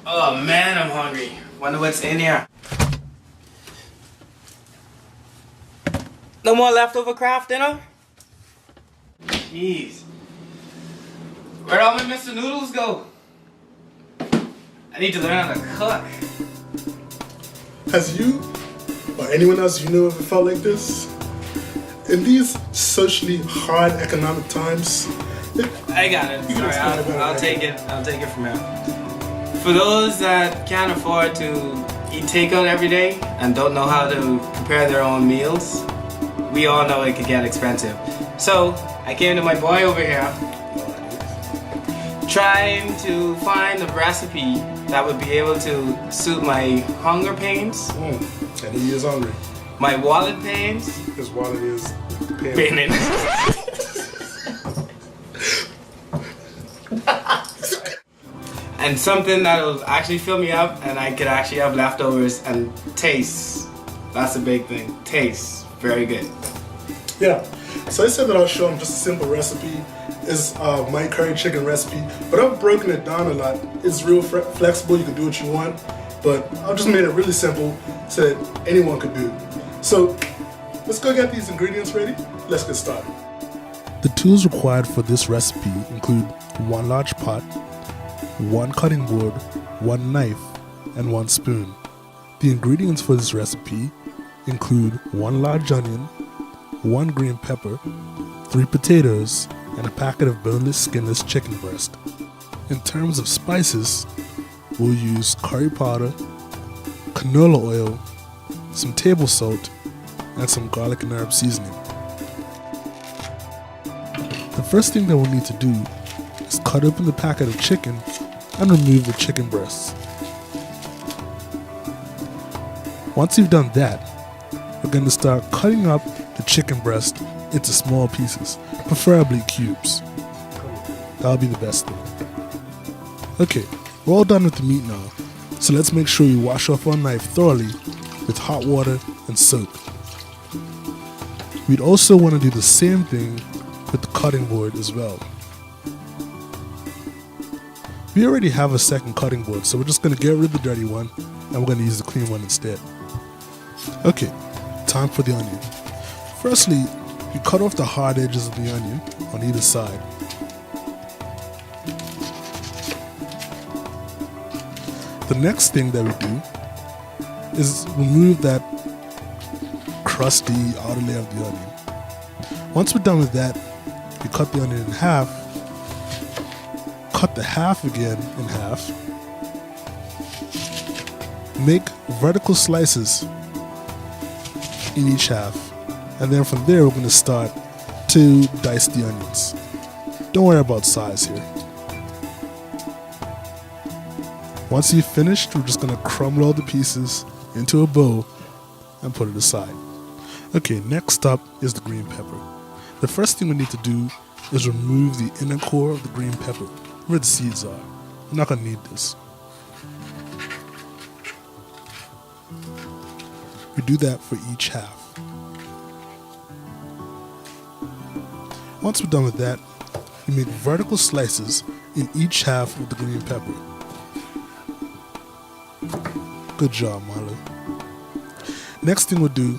Oh man, I'm hungry. Wonder what's in here. No more leftover craft dinner? Jeez. Where'd all my Mr. Noodles go? I need to learn how to cook. Has you or anyone else you know ever felt like this? In these socially hard economic times, I got it. Sorry, I'll take it. I'll take it from here. For those that can't afford to eat takeout every day and don't know how to prepare their own meals, we all know it could get expensive. So I came to my boy over here, trying to find a recipe that would be able to suit my hunger pains. And he is hungry. My wallet pains. His wallet is paining. And something that'll actually fill me up and I could actually have leftovers and taste. That's a big thing. Taste. Very good. Yeah. So I said that I'll show him just a simple recipe. It's my curry chicken recipe, but I've broken it down a lot. It's real flexible. You can do what you want, but I've just made it really simple so that anyone could do it. So let's go get these ingredients ready. Let's get started. The tools required for this recipe include 1 large pot, 1 cutting board, 1 knife, and 1 spoon. The ingredients for this recipe include 1 large onion, 1 green pepper, 3 potatoes, and a packet of boneless, skinless chicken breast. In terms of spices, we'll use curry powder, canola oil, some table salt, and some garlic and herb seasoning. The first thing that we'll need to do is cut open the packet of chicken and remove the chicken breasts. Once you've done that, we're going to start cutting up the chicken breast into small pieces, preferably cubes. That'll be the best thing. Okay, we're all done with the meat now, so let's make sure we wash off our knife thoroughly with hot water and soap. We'd also want to do the same thing with the cutting board as well. We already have a second cutting board, so we're just going to get rid of the dirty one and we're going to use the clean one instead. Okay, time for the onion. Firstly, you cut off the hard edges of the onion on either side. The next thing that we do is remove that crusty outer layer of the onion. Once we're done with that, we cut the onion in half, cut the half again in half, make vertical slices in each half, and then from there we're going to start to dice the onions. Don't worry about size here. Once you've finished, we're just going to crumble all the pieces into a bowl and put it aside. Okay, next up is the green pepper. The first thing we need to do is remove the inner core of the green pepper, where the seeds are. We're not going to need this. We do that for each half. Once we're done with that, we make vertical slices in each half of the green pepper. Good job, Milo. Next thing we'll do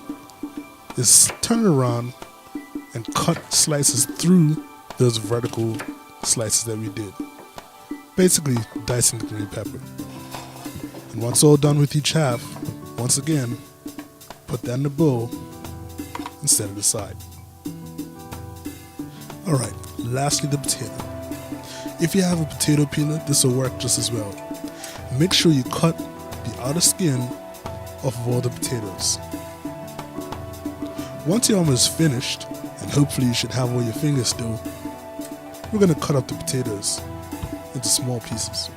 is turn it around and cut slices through those vertical slices that we did. Basically, dicing the green pepper. And once all done with each half, once again, put that in the bowl and set it aside. Alright, lastly the potato. If you have a potato peeler, this will work just as well. Make sure you cut the outer skin off of all the potatoes. Once you're almost finished, and hopefully you should have all your fingers still, we're going to cut up the potatoes into small pieces.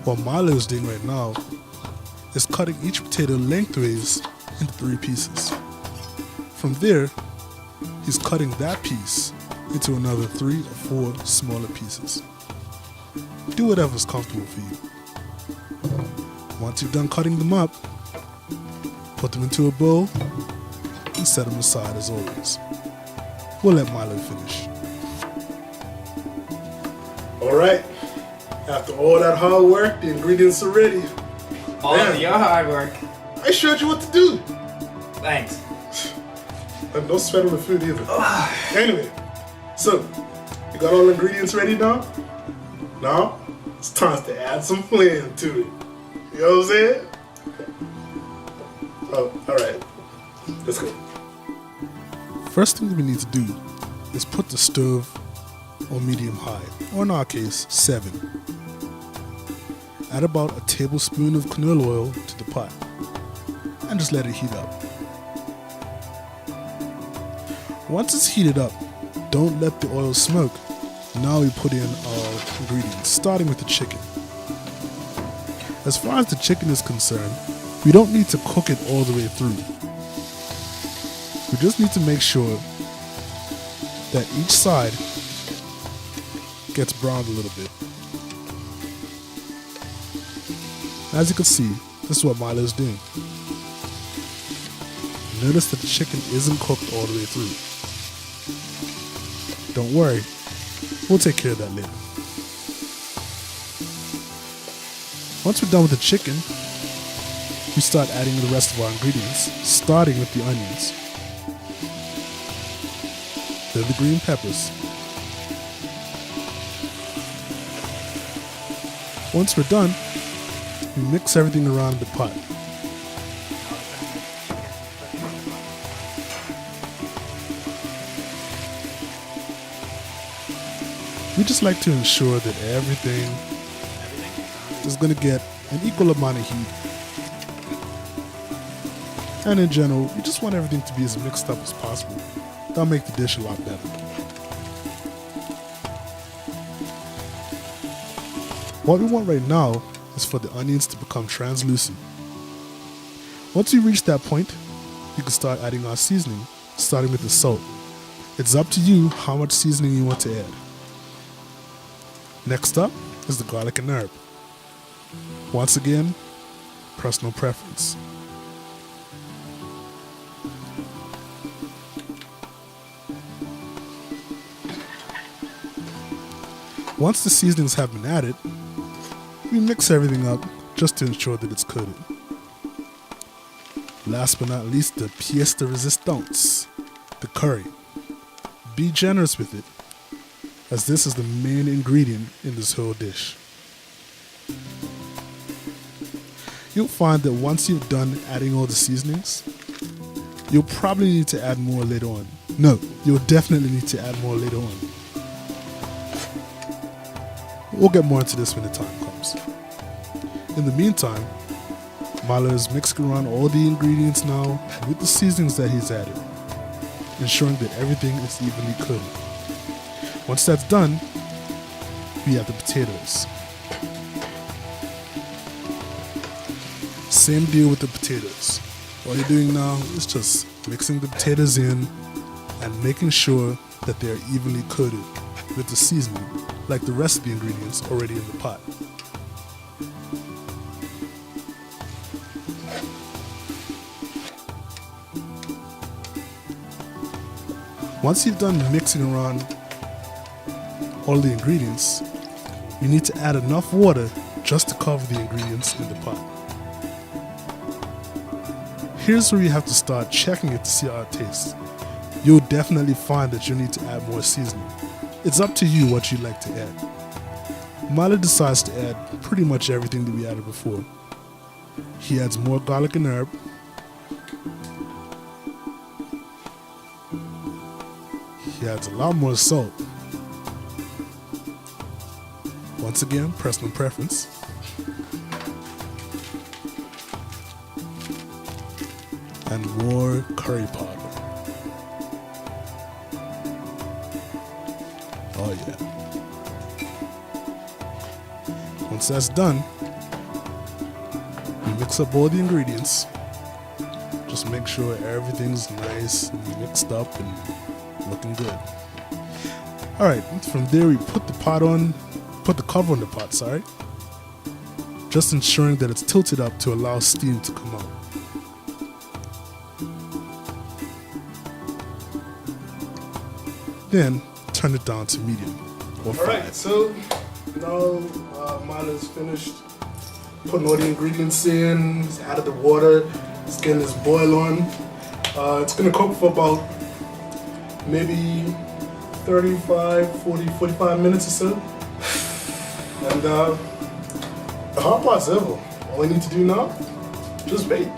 What Milo is doing right now is cutting each potato lengthways into 3 pieces. From there, he's cutting that piece into another 3 or 4 smaller pieces. Do whatever's comfortable for you. Once you've done cutting them up, put them into a bowl and set them aside as always. We'll let Milo finish. Alright, After all that hard work, the ingredients are ready. All of your hard work. I showed you what to do. Thanks. No sweat on the food either. Anyway, so you got all the ingredients ready now? Now it's time to add some flavor to it. You know what I'm saying? Oh, alright. Let's go. First thing we need to do is put the stove on medium high, or in our case, 7. Add about a tablespoon of canola oil to the pot and just let it heat up. Once it's heated up, don't let the oil smoke. Now we put in our ingredients, starting with the chicken. As far as the chicken is concerned, we don't need to cook it all the way through. We just need to make sure that each side gets browned a little bit. As you can see, this is what Milo is doing. Notice that the chicken isn't cooked all the way through. Don't worry, we'll take care of that later. Once we're done with the chicken, we start adding the rest of our ingredients, starting with the onions. Then the green peppers. Once we're done, we mix everything around the pot. We just like to ensure that everything is going to get an equal amount of heat. And in general, we just want everything to be as mixed up as possible. That'll make the dish a lot better. What we want right now is for the onions to become translucent. Once you reach that point, you can start adding our seasoning, starting with the salt. It's up to you how much seasoning you want to add. Next up is the garlic and herb. Once again, personal preference. Once the seasonings have been added, we mix everything up just to ensure that it's coated. Last but not least, the pièce de résistance, the curry. Be generous with it, as this is the main ingredient in this whole dish. You'll find that once you've done adding all the seasonings, you'll probably need to add more later on. No, you'll definitely need to add more later on. We'll get more into this when the time comes. In the meantime, Milo is mixing around all the ingredients now with the seasonings that he's added, ensuring that everything is evenly coated. Once that's done, we add the potatoes. Same deal with the potatoes. All you're doing now is just mixing the potatoes in and making sure that they're evenly coated with the seasoning, like the rest of the ingredients already in the pot. Once you've done mixing around all the ingredients, you need to add enough water just to cover the ingredients in the pot. Here's where you have to start checking it to see how it tastes. You'll definitely find that you need to add more seasoning. It's up to you what you'd like to add. Milo decides to add pretty much everything that we added before. He adds more garlic and herb. He adds a lot more salt. Once again, personal preference. And more curry powder. Oh yeah. Once that's done, we mix up all the ingredients. Just make sure everything's nice and mixed up and looking good. Alright, from there we put the cover on the pot, sorry. Just ensuring that it's tilted up to allow steam to come out. Then turn it down to medium or 5. Alright, so Now Milo's finished putting all the ingredients in. He's added the water. He's getting his boil on. It's gonna cook for about maybe 35, 40, 45 minutes or so. And the hard part's over. All we need to do now, just wait.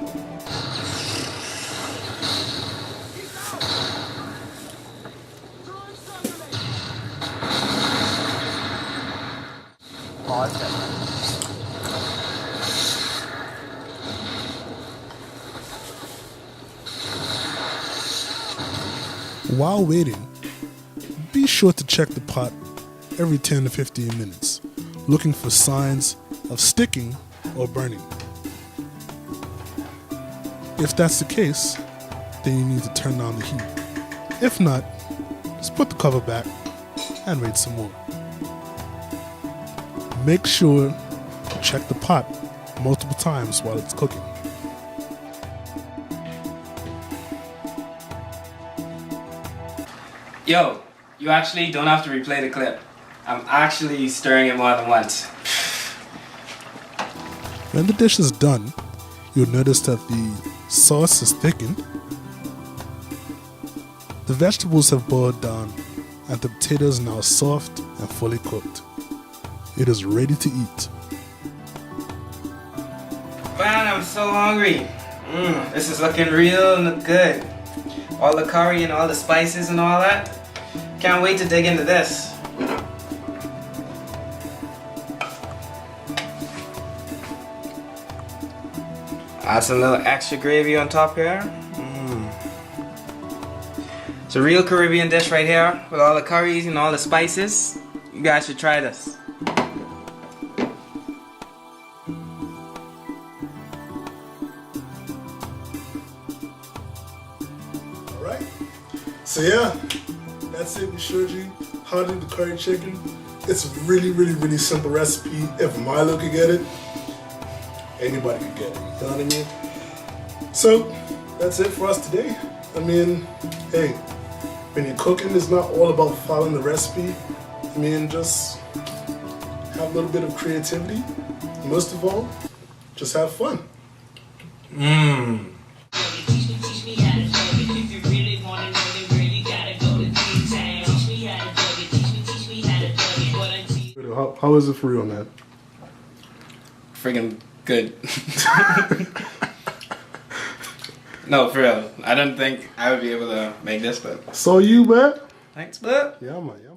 While waiting, be sure to check the pot every 10 to 15 minutes, looking for signs of sticking or burning. If that's the case, then you need to turn down the heat. If not, just put the cover back and wait some more. Make sure to check the pot multiple times while it's cooking. Yo, you actually don't have to replay the clip. I'm actually stirring it more than once. When the dish is done, you'll notice that the sauce is thickened, the vegetables have boiled down, and the potatoes are now soft and fully cooked. It is ready to eat. Man, I'm so hungry. This is looking real good. All the curry and all the spices and all that. Can't wait to dig into this. Add some little extra gravy on top here. It's a real Caribbean dish right here with all the curries and all the spices. You guys should try this. Alright, so yeah, that's it. We showed you how to do the curry chicken. It's a really simple recipe. If Milo could get it, anybody could get it. You know what I mean? So that's it for us today. I mean, hey, when you're cooking, it's not all about following the recipe. I mean, just have a little bit of creativity. Most of all, just have fun. How is it for real, man? Friggin' good. No, for real. I don't think I would be able to make this, but. So you, man? Thanks, bud. Yeah, man. Yeah.